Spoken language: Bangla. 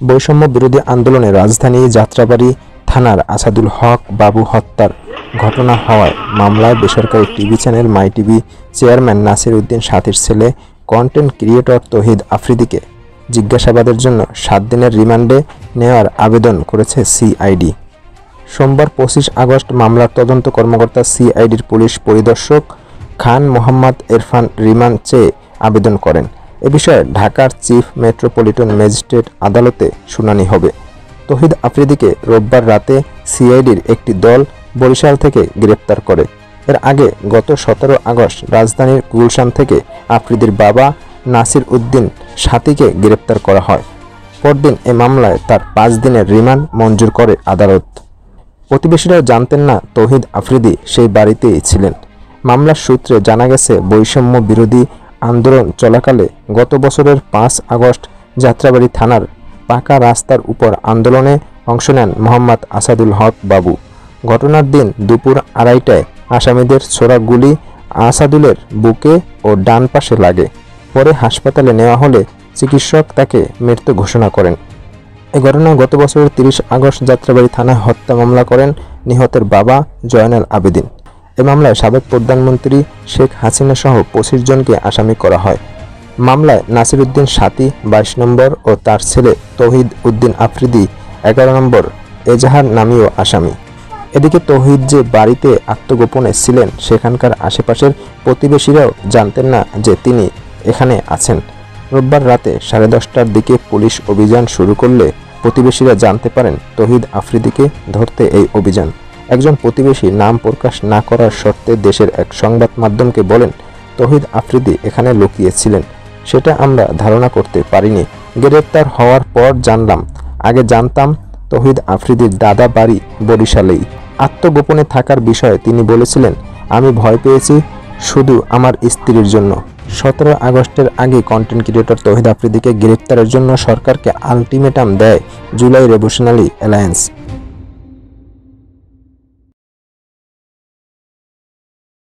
বৈষম্য বিরোধী আন্দোলনে রাজধানী যাত্রাবাড়ী থানার আসাদুল হক বাবু হত্যার ঘটনা হওয়ায় মামলায় বেসরকারি TV channel my TV chairman Nasir Uddin সাথীর ছেলে কন্টেন্ট ক্রিয়েটর তৌহিদ আফ্রিদিকে জিজ্ঞাসাবাদের জন্য 7 দিনের রিমান্ডে নেওয়ার আবেদন করেছে সিআইডি। সোমবার 25 আগস্ট মামলার তদন্ত কর্মকর্তা সিআইডির পুলিশ পরিদর্শক খান মোহাম্মদ ইরফান রিমান্ড চেয়ে আবেদন করেন। এ বিষয়ে ঢাকার চিফ মেট্রোপলিটন ম্যাজিস্ট্রেট আদালতে শুনানি হবে। তৌহিদ আফ্রিদিকে রোববার রাতে সিআইডির একটি দল বরিশাল থেকে গ্রেপ্তার করে। এর আগে গত 17 আগস্ট রাজধানীর গুলশান থেকে আফ্রিদির বাবা নাসির উদ্দিন সাথীকে গ্রেপ্তার করা হয়। পরদিন এ মামলায় তার 5 দিনের রিমান্ড মঞ্জুর করে আদালত। প্রতিবেশীরা জানতেন না তৌহিদ আফ্রিদি সেই বাড়িতেই ছিলেন। মামলার সূত্রে জানা গেছে, বৈষম্য বিরোধী আন্দোলন চলাকালে গত বছরের 5 আগস্ট যাত্রাবাড়ী থানার পাকা রাস্তার উপর আন্দোলনে অংশ নেন মোহাম্মদ আসাদুল হক বাবু। ঘটনার দিন দুপুর 2:30টায় আসামিদের ছোড়া গুলি আসাদুলের বুকে ও ডান পাশে লাগে। পরে হাসপাতালে নেওয়া হলে চিকিৎসক তাকে মৃত ঘোষণা করেন। এ ঘটনায় গত বছরের 30 আগস্ট যাত্রাবাড়ী থানায় হত্যা মামলা করেন নিহতের বাবা জয়নাল আবেদিন। এ মামলায় সাবেক প্রধানমন্ত্রী শেখ হাসিনা সহ 25 জনকে আসামি করা হয়। মামলায় নাসির উদ্দিন সাথী 22 নম্বর ও তার ছেলে তৌহিদ উদ্দিন আফ্রিদি 11 নম্বর এজাহার নামীয় আসামি। এদিকে তৌহিদ যে বাড়িতে আত্মগোপনে ছিলেন সেখানকার আশেপাশের প্রতিবেশীরাও জানতেন না যে তিনি এখানে আছেন। রোববার রাতে 10:30টার দিকে পুলিশ অভিযান শুরু করলে প্রতিবেশীরা জানতে পারেন তৌহিদ আফ্রিদিকে ধরতে এই অভিযান। একজন প্রতিবেশী নাম প্রকাশ না করার শর্তে দেশের এক সংবাদ মাধ্যমকে বলেন, তৌহিদ আফ্রিদি এখানে লুকিয়েছিলেন, সেটা আমরা ধারণা করতে পারিনি। গ্রেপ্তার হওয়ার পর জানলাম। আগে জানতাম তৌহিদ আফ্রিদির দাদা বাড়ি বরিশালেই। আত্মগোপনে থাকার বিষয়ে তিনি বলেছিলেন, আমি ভয় পেয়েছি শুধু আমার স্ত্রীর জন্য। 17 আগস্টের আগে কন্টেন্ট ক্রিয়েটর তৌহিদ আফ্রিদিকে গ্রেপ্তারের জন্য সরকারকে আলটিমেটাম দেয় জুলাই রেভলিউশনারি অ্যালায়েন্স।